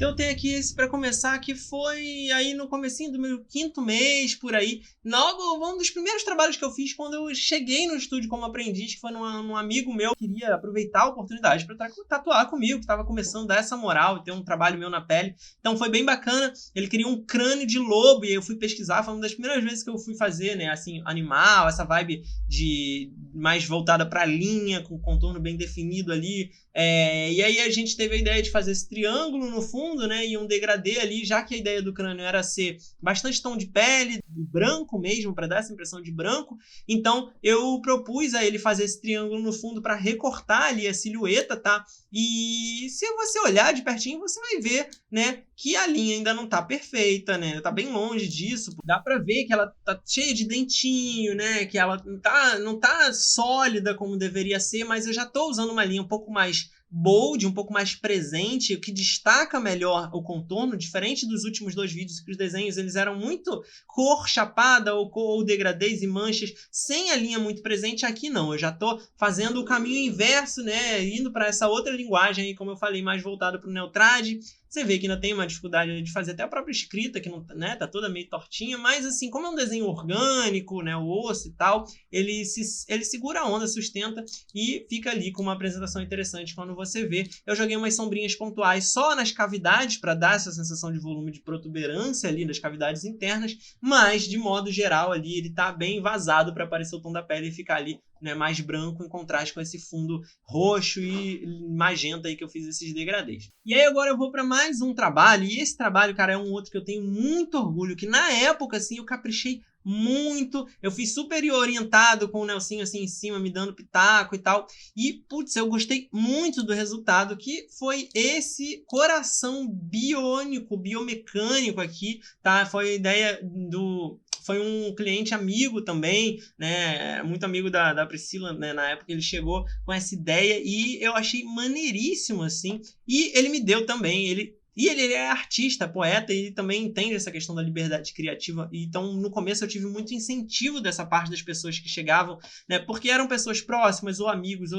Então eu tenho aqui esse para começar, que foi aí no comecinho do meu 5º mês, por aí. Logo, um dos primeiros trabalhos que eu fiz quando eu cheguei no estúdio como aprendiz, que foi num amigo meu que queria aproveitar a oportunidade para tatuar comigo, que estava começando a dar essa moral e ter um trabalho meu na pele. Então foi bem bacana. Ele queria um crânio de lobo e eu fui pesquisar. Foi uma das primeiras vezes que eu fui fazer, né, assim, animal, essa vibe de mais voltada para a linha, com contorno bem definido ali. E aí a gente teve a ideia de fazer esse triângulo no fundo, né, e um degradê ali, já que a ideia do crânio era ser bastante tom de pele, branco mesmo, para dar essa impressão de branco. Então eu propus a ele fazer esse triângulo no fundo para recortar ali a silhueta, tá? E se você olhar de pertinho, você vai ver, né, que a linha ainda não tá perfeita, né? Tá bem longe disso. Dá pra ver que ela tá cheia de dentinho, né? Que ela não tá sólida como deveria ser, mas eu já tô usando uma linha um pouco mais bold, um pouco mais presente, o que destaca melhor o contorno, diferente dos últimos 2 vídeos, que os desenhos eles eram muito cor chapada ou degradês e manchas, sem a linha muito presente. Aqui não, eu já tô fazendo o caminho inverso, né, indo para essa outra linguagem aí, como eu falei, mais voltado para o Neutrad. Você vê que ainda tem uma dificuldade de fazer até a própria escrita, que não, né, tá toda meio tortinha, mas assim, como é um desenho orgânico, né, o osso e tal, ele segura a onda, sustenta e fica ali com uma apresentação interessante quando você vê. Eu joguei umas sombrinhas pontuais só nas cavidades para dar essa sensação de volume, de protuberância ali nas cavidades internas, mas de modo geral ali ele tá bem vazado para aparecer o tom da pele e ficar ali, né, mais branco em contraste com esse fundo roxo e magenta aí que eu fiz esses degradês. E aí agora eu vou para mais um trabalho, e esse trabalho, cara, é um outro que eu tenho muito orgulho, que na época, assim, eu caprichei muito, eu fiz super orientado com o Nelsinho assim em cima, me dando pitaco e tal, e putz, eu gostei muito do resultado, que foi esse coração biônico, biomecânico aqui, tá? Foi a ideia foi um cliente amigo também, né, muito amigo da Priscila, né, na época ele chegou com essa ideia e eu achei maneiríssimo, assim, e ele me deu também, ele é artista, poeta, e também entende essa questão da liberdade criativa. Então, no começo, eu tive muito incentivo dessa parte das pessoas que chegavam, né? Porque eram pessoas próximas, ou amigos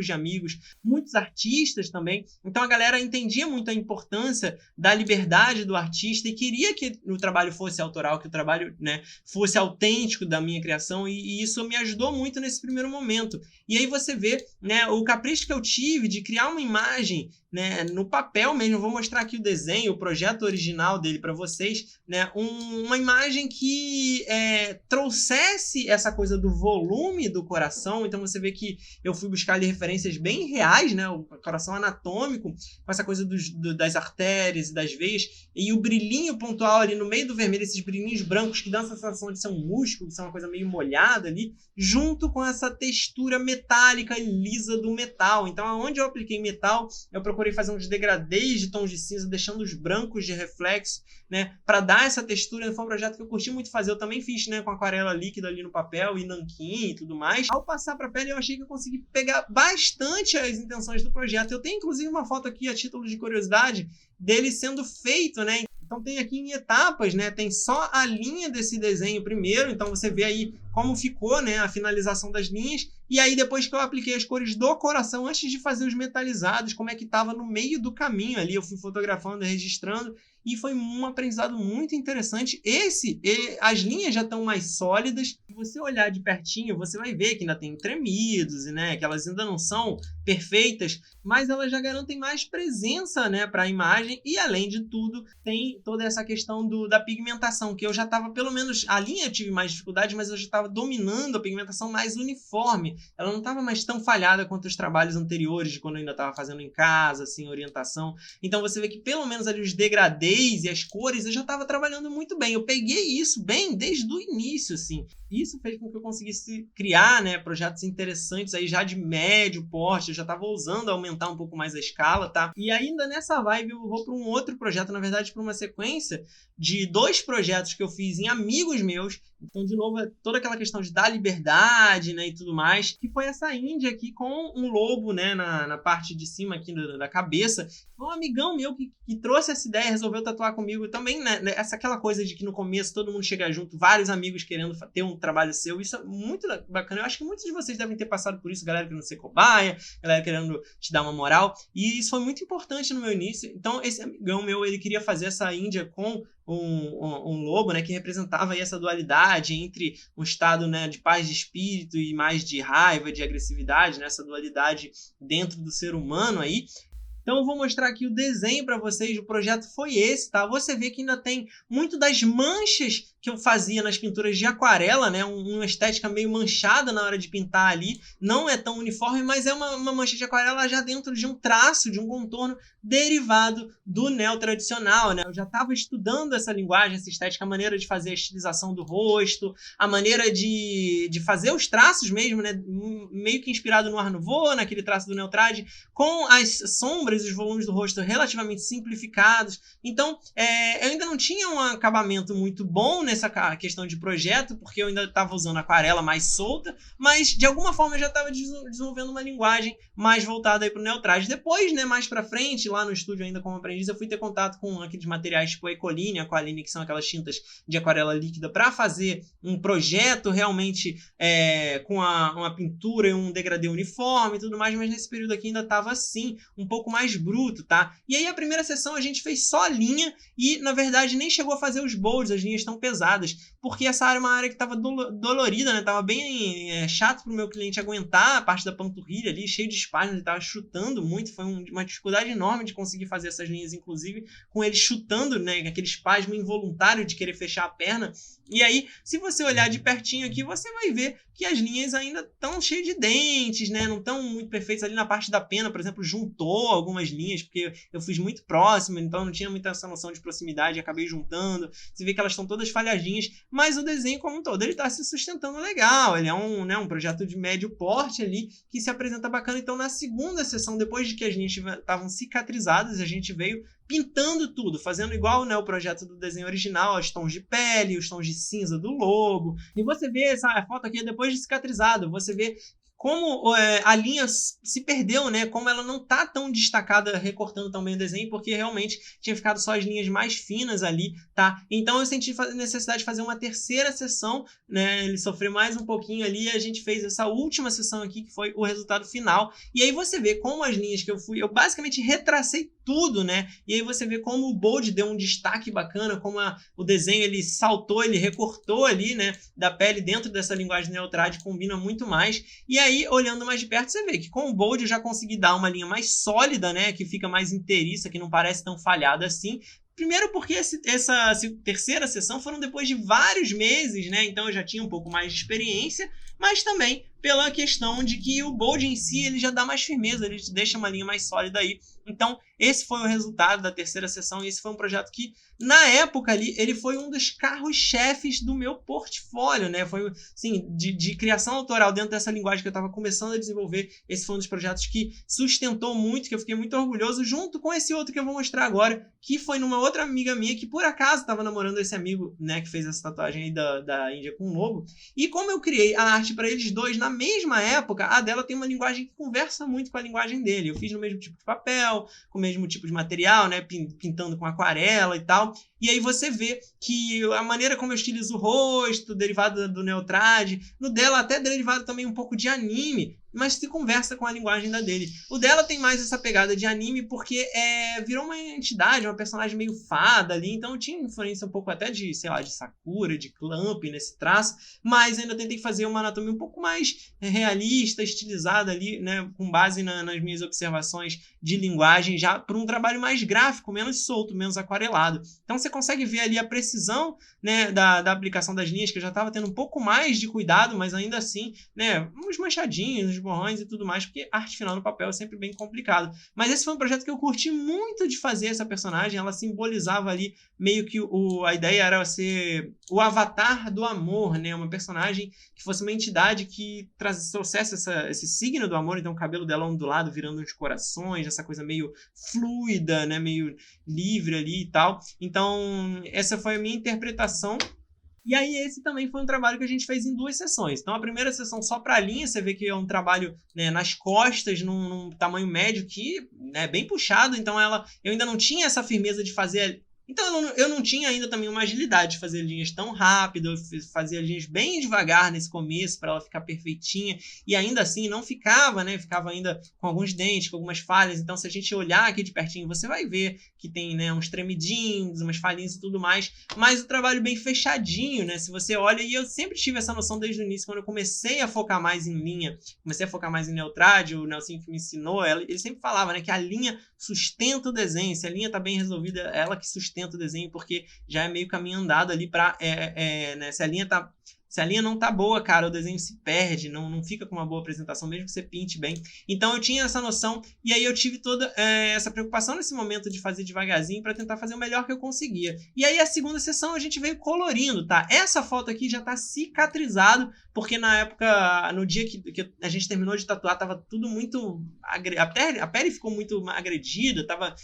de amigos, muitos artistas também. Então, a galera entendia muito a importância da liberdade do artista e queria que o trabalho fosse autoral, que o trabalho, né, fosse autêntico da minha criação, e isso me ajudou muito nesse primeiro momento. E aí você vê, né, o capricho que eu tive de criar uma imagem, né, no papel mesmo. Eu vou mostrar aqui o desenho, o projeto original dele para vocês, né, uma imagem que trouxesse essa coisa do volume do coração. Então você vê que eu fui buscar ali referências bem reais, né, o coração anatômico, com essa coisa das artérias e das veias, e o brilhinho pontual ali no meio do vermelho, esses brilhinhos brancos que dão a sensação de ser um músculo, de ser uma coisa meio molhada ali, junto com essa textura metálica e lisa do metal. Então, aonde eu apliquei metal, eu procurei fazer uns degradês de tons de cinza, deixando os brancos de reflexo, né, para dar essa textura. Foi um projeto que eu curti muito fazer. Eu também fiz, né, com aquarela líquida ali no papel e nanquim e tudo mais. Ao passar para a pele, eu achei que eu consegui pegar bastante as intenções do projeto. Eu tenho, inclusive, uma foto aqui, a título de curiosidade, dele sendo feito, né? Então tem aqui em etapas, né? Tem só a linha desse desenho primeiro, então você vê aí como ficou, né, a finalização das linhas, e aí depois que eu apliquei as cores do coração, antes de fazer os metalizados, como é que estava no meio do caminho ali, eu fui fotografando, registrando, e foi um aprendizado muito interessante. As linhas já estão mais sólidas. Se você olhar de pertinho, você vai ver que ainda tem tremidos, né, que elas ainda não são perfeitas, mas elas já garantem mais presença, né, para a imagem. E além de tudo, tem toda essa questão da pigmentação, que eu já estava, pelo menos a linha eu tive mais dificuldade, mas eu já estava dominando a pigmentação mais uniforme. Ela não estava mais tão falhada quanto os trabalhos anteriores, de quando eu ainda estava fazendo em casa, assim, orientação. Então você vê que pelo menos ali os degradês e as cores eu já estava trabalhando muito bem. Eu peguei isso bem desde o início, assim. Isso fez com que eu conseguisse criar, né, projetos interessantes aí já de médio porte. Eu já estava ousando aumentar um pouco mais a escala, tá? E ainda nessa vibe eu vou para um outro projeto, na verdade para uma sequência de 2 projetos que eu fiz em amigos meus, Então, de novo, é toda aquela questão de dar liberdade, né, e tudo mais, que foi essa Índia aqui com um lobo, né, na parte de cima aqui da cabeça. Um amigão meu que trouxe essa ideia, resolveu tatuar comigo também, né, aquela coisa de que no começo todo mundo chega junto, vários amigos querendo ter um trabalho seu, isso é muito bacana. Eu acho que muitos de vocês devem ter passado por isso, galera querendo ser cobaia, galera querendo te dar uma moral, e isso foi muito importante no meu início. Então, esse amigão meu, ele queria fazer essa Índia com um lobo, né, que representava aí essa dualidade entre um estado, né, de paz de espírito e mais de raiva, de agressividade, né, essa dualidade dentro do ser humano aí. Então eu vou mostrar aqui o desenho para vocês, o projeto foi esse, tá? Você vê que ainda tem muito das manchas que eu fazia nas pinturas de aquarela, né? Uma estética meio manchada na hora de pintar ali, não é tão uniforme, mas é uma mancha de aquarela já dentro de um traço, de um contorno derivado do neo-tradicional, né? Eu já estava estudando essa linguagem, essa estética, a maneira de fazer a estilização do rosto, a maneira de fazer os traços mesmo, né? Meio que inspirado no Art Nouveau, naquele traço do Neo-Trad, com as sombras e os volumes do rosto relativamente simplificados. Então, eu ainda não tinha um acabamento muito bom nessa questão de projeto, porque eu ainda estava usando aquarela mais solta, mas de alguma forma eu já estava desenvolvendo uma linguagem mais voltada para o Neo-Trad. Depois, né, mais para frente, lá no estúdio ainda como aprendiz, eu fui ter contato com aqueles materiais tipo a Ecoline, Aqualine, que são aquelas tintas de aquarela líquida, para fazer um projeto realmente com uma pintura e um degradê uniforme e tudo mais, mas nesse período aqui ainda estava assim, um pouco mais bruto, tá? E aí a primeira sessão a gente fez só linha e, na verdade, nem chegou a fazer os bolds, as linhas tão pesadas, porque essa área é uma área que estava dolorida, né? Tava bem chato pro meu cliente aguentar a parte da panturrilha ali, cheio de espasmos, ele tava chutando muito, foi uma dificuldade enorme de conseguir fazer essas linhas, inclusive, com ele chutando, né? Aquele espasmo involuntário de querer fechar a perna. E aí, se você olhar de pertinho aqui, você vai ver que as linhas ainda estão cheias de dentes, né? Não estão muito perfeitas. Ali na parte da pena, por exemplo, juntou algumas linhas, porque eu fiz muito próximo, então não tinha muita essa noção de proximidade, acabei juntando. Você vê que elas estão todas falhadinhas, mas o desenho como um todo, ele está se sustentando legal. Ele é um projeto de médio porte ali, que se apresenta bacana. Então, na segunda sessão, depois de que as linhas estavam cicatrizadas, a gente veio pintando tudo, fazendo igual, né, o projeto do desenho original, os tons de pele, os tons de cinza do lobo. E você vê essa foto aqui depois de cicatrizado, você vê como a linha se perdeu, né? Como ela não tá tão destacada recortando tão bem o desenho, porque realmente tinha ficado só as linhas mais finas ali, tá? Então eu senti necessidade de fazer uma terceira sessão, né? Ele sofreu mais um pouquinho ali e a gente fez essa última sessão aqui, que foi o resultado final. E aí você vê como as linhas que eu basicamente retracei tudo, né? E aí você vê como o bold deu um destaque bacana, como o desenho ele saltou, ele recortou ali, né? Da pele dentro dessa linguagem Neo-Trad, combina muito mais. E aí, olhando mais de perto, você vê que com o bold eu já consegui dar uma linha mais sólida, né? Que fica mais inteiriça, que não parece tão falhada assim. Primeiro porque essa terceira sessão foram depois de vários meses, né? Então eu já tinha um pouco mais de experiência, mas também pela questão de que o bold em si ele já dá mais firmeza, ele te deixa uma linha mais sólida aí. Então esse foi o resultado da terceira sessão e esse foi um projeto que, na época ali, ele foi um dos carros-chefes do meu portfólio, né? Foi, assim, de criação autoral dentro dessa linguagem que eu estava começando a desenvolver. Esse foi um dos projetos que sustentou muito, que eu fiquei muito orgulhoso, junto com esse outro que eu vou mostrar agora, que foi numa outra amiga minha que, por acaso, estava namorando esse amigo, né? Que fez essa tatuagem aí da Índia com o lobo. E como eu criei a arte para eles dois na mesma época, a dela tem uma linguagem que conversa muito com a linguagem dele. Eu fiz no mesmo tipo de papel, com o mesmo tipo de material, né? Pintando com aquarela e tal. E aí você vê que a maneira como eu estilizo o rosto, derivado do Neo-Trad, no dela até derivado também um pouco de anime, mas se conversa com a linguagem da dele. O dela tem mais essa pegada de anime porque virou uma entidade, uma personagem meio fada ali, então tinha influência um pouco até de, sei lá, de Sakura, de Clamp nesse traço, mas ainda tentei fazer uma anatomia um pouco mais realista, estilizada ali, né, com base nas minhas observações de linguagem, já por um trabalho mais gráfico, menos solto, menos aquarelado. Então você consegue ver ali a precisão, né, da aplicação das linhas, que eu já estava tendo um pouco mais de cuidado, mas ainda assim, né, uns manchadinhos, uns borrões e tudo mais, porque a arte final no papel é sempre bem complicado. Mas esse foi um projeto que eu curti muito de fazer essa personagem, ela simbolizava ali meio que a ideia era ser o avatar do amor, né, uma personagem que fosse uma entidade que trouxesse esse signo do amor, então o cabelo dela ondulado, virando uns corações, essa coisa meio fluida, né, meio livre ali e tal. Então, essa foi a minha interpretação E aí esse também foi um trabalho que a gente fez em 2 sessões. Então a primeira sessão só para a linha, você vê que é um trabalho, né, nas costas, num tamanho médio que é bem puxado, então eu ainda não tinha essa firmeza de fazer. Então eu não tinha ainda também uma agilidade de fazer linhas tão rápido, eu fazia linhas bem devagar nesse começo para ela ficar perfeitinha, e ainda assim não ficava, né? Ficava ainda com alguns dentes, com algumas falhas. Então se a gente olhar aqui de pertinho, você vai ver que tem, né, uns tremidinhos, umas falhinhas e tudo mais, mas o trabalho bem fechadinho, né? Se você olha, e eu sempre tive essa noção desde o início, quando eu comecei a focar mais em linha, comecei a focar mais em Neotrad, o Nelson que me ensinou, ele sempre falava, né, que a linha sustenta o desenho. Se a linha tá bem resolvida, ela que sustenta o desenho, porque já é meio caminho andado ali para, né, se a linha não tá boa, cara, o desenho se perde, não fica com uma boa apresentação, mesmo que você pinte bem. Então eu tinha essa noção, e aí eu tive toda essa preocupação nesse momento de fazer devagarzinho para tentar fazer o melhor que eu conseguia. E aí a segunda sessão a gente veio colorindo, tá? Essa foto aqui já tá cicatrizado, porque na época, no dia que a gente terminou de tatuar, tava tudo muito... A pele ficou muito agredida, tava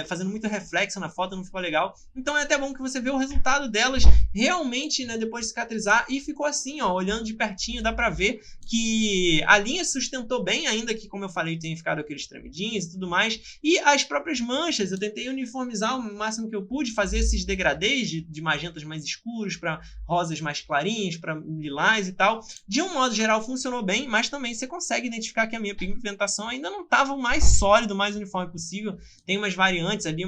fazendo muito reflexo na foto, não ficou legal. Então é até bom que você vê o resultado delas realmente, né, depois de cicatrizar, e ficou assim, ó, olhando de pertinho, dá pra ver que a linha sustentou bem, ainda que, como eu falei, tenha ficado aqueles tremidinhos e tudo mais, e as próprias manchas, eu tentei uniformizar o máximo que eu pude, fazer esses degradês de magentas mais escuros para rosas mais clarinhas, para lilás e tal. De um modo geral funcionou bem, mas também você consegue identificar que a minha pigmentação ainda não estava o mais sólido, o mais uniforme possível. Tem umas variantes ali,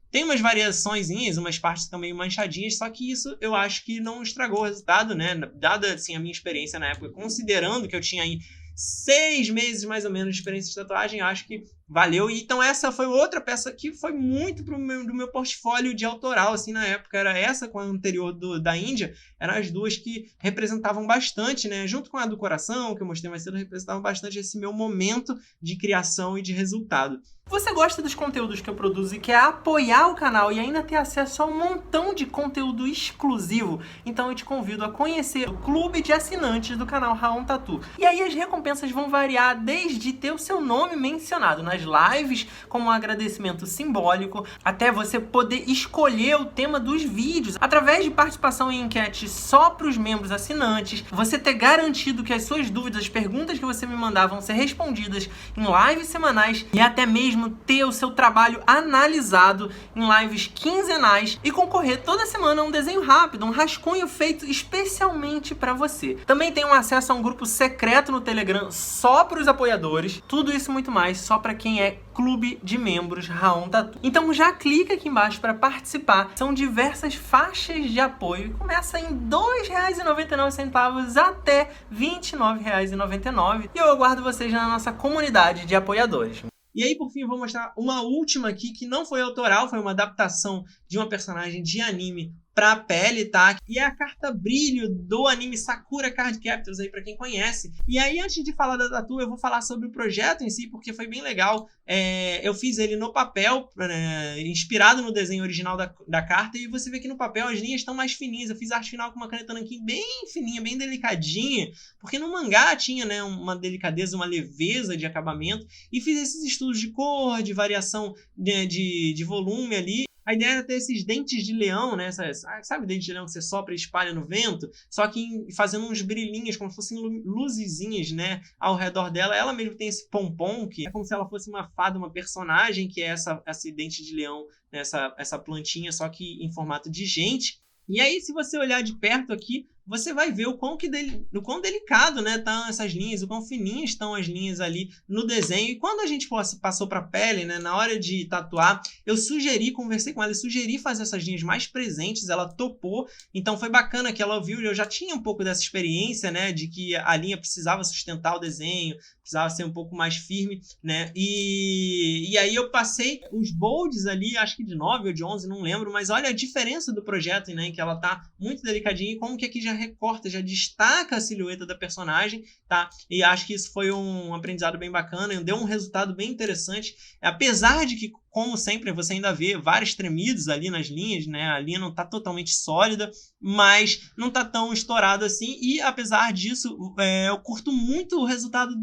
tem umas variaçõezinhas, umas partes também manchadinhas, só que isso eu acho que não estragou o resultado, né? Dada assim, a minha experiência na época, considerando que eu tinha aí 6 meses mais ou menos de experiência de tatuagem, acho que valeu. E então essa foi outra peça que foi muito do meu portfólio de autoral, assim, na época. Era essa com a anterior da Índia, eram as duas que representavam bastante, né? Junto com a do coração, que eu mostrei mais cedo, representavam bastante esse meu momento de criação e de resultado. Você gosta dos conteúdos que eu produzo e quer apoiar o canal e ainda ter acesso a um montão de conteúdo exclusivo? Então eu te convido a conhecer o clube de assinantes do canal Raon Tatu. E aí as recompensas vão variar desde ter o seu nome mencionado nas lives, como um agradecimento simbólico, até você poder escolher o tema dos vídeos através de participação em enquetes só para os membros assinantes, você ter garantido que as suas dúvidas, as perguntas que você me mandar vão ser respondidas em lives semanais e até mesmo ter o seu trabalho analisado em lives quinzenais e concorrer toda semana a um desenho rápido, um rascunho feito especialmente para você. Também tem um acesso a um grupo secreto no Telegram só para os apoiadores. Tudo isso e muito mais só para quem é clube de membros Raon Tatu. Então já clica aqui embaixo para participar. São diversas faixas de apoio e começa em R$ 2,99 até R$ 29,99. E eu aguardo vocês na nossa comunidade de apoiadores. E aí, por fim, eu vou mostrar uma última aqui, que não foi autoral, foi uma adaptação de uma personagem de anime pra pele, tá? E é a carta brilho do anime Sakura Card Captors aí, pra quem conhece. E aí, antes de falar da tatu, eu vou falar sobre o projeto em si, porque foi bem legal. Eu fiz ele no papel, inspirado no desenho original da carta, e você vê que no papel as linhas estão mais fininhas. Eu fiz arte final com uma caneta nanquim bem fininha, bem delicadinha, porque no mangá tinha, né, uma delicadeza, uma leveza de acabamento, e fiz esses estudos de cor, de variação de volume ali. A ideia era ter esses dentes de leão, né? Sabe dente de leão que você sopra e espalha no vento? Só que fazendo uns brilhinhos, como se fossem luzezinhas, né? Ao redor dela. Ela mesmo tem esse pompom, que é como se ela fosse uma fada, uma personagem, que é esse dente de leão, né? Essa plantinha, só que em formato de gente. E aí, se você olhar de perto aqui, você vai ver o quão delicado, né, estão essas linhas, o quão fininhas estão as linhas ali no desenho. E quando a gente passou para a pele, né, na hora de tatuar, eu conversei com ela e sugeri fazer essas linhas mais presentes. Ela topou, então foi bacana que ela ouviu. Eu já tinha um pouco dessa experiência, né, de que a linha precisava sustentar o desenho, precisava ser um pouco mais firme, né, e aí eu passei os bolds ali, acho que de 9 ou de 11, não lembro, mas olha a diferença do projeto, né, que ela tá muito delicadinha e como que aqui já recorta, já destaca a silhueta da personagem, tá? E acho que isso foi um aprendizado bem bacana, deu um resultado bem interessante, apesar de que, como sempre, você ainda vê vários tremidos ali nas linhas, né? A linha não tá totalmente sólida, mas não tá tão estourado assim, e apesar disso, eu curto muito o resultado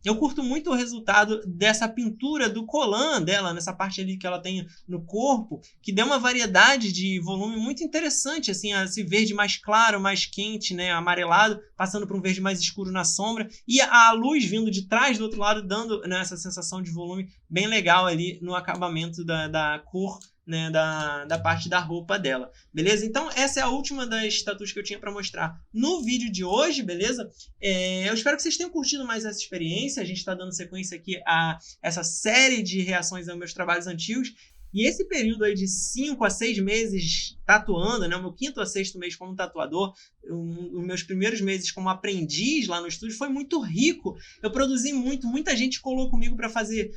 Eu curto muito o resultado dessa pintura do colã dela, nessa parte ali que ela tem no corpo, que deu uma variedade de volume muito interessante, assim, esse verde mais claro, mais quente, né, amarelado, passando para um verde mais escuro na sombra, e a luz vindo de trás do outro lado, dando, né, essa sensação de volume bem legal ali no acabamento da cor, né, da parte da roupa dela, beleza? Então essa é a última das tatuas que eu tinha para mostrar no vídeo de hoje, beleza? Eu espero que vocês tenham curtido mais essa experiência. A gente está dando sequência aqui a essa série de reações aos meus trabalhos antigos. E esse período aí de 5 a 6 meses tatuando, né, o meu 5º a 6º mês como tatuador, os meus primeiros meses como aprendiz lá no estúdio, foi muito rico. Eu produzi muito, muita gente colou comigo para fazer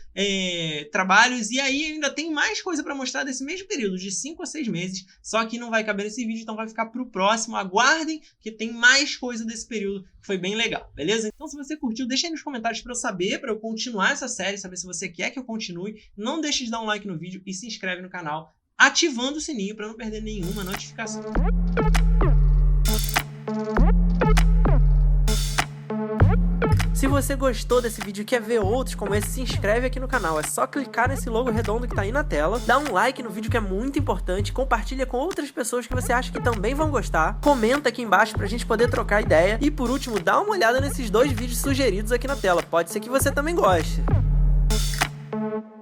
trabalhos, e aí ainda tem mais coisa para mostrar desse mesmo período, de 5 a 6 meses, só que não vai caber nesse vídeo, então vai ficar para o próximo. Aguardem que tem mais coisa desse período, que foi bem legal, beleza? Então se você curtiu, deixa aí nos comentários para eu saber, para eu continuar essa série, saber se você quer que eu continue. Não deixe de dar um like no vídeo e se inscreve no canal, ativando o sininho para não perder nenhuma notificação. Se você gostou desse vídeo e quer ver outros como esse, se inscreve aqui no canal. É só clicar nesse logo redondo que tá aí na tela, dá um like no vídeo que é muito importante, compartilha com outras pessoas que você acha que também vão gostar, comenta aqui embaixo pra gente poder trocar ideia e, por último, dá uma olhada nesses 2 vídeos sugeridos aqui na tela. Pode ser que você também goste.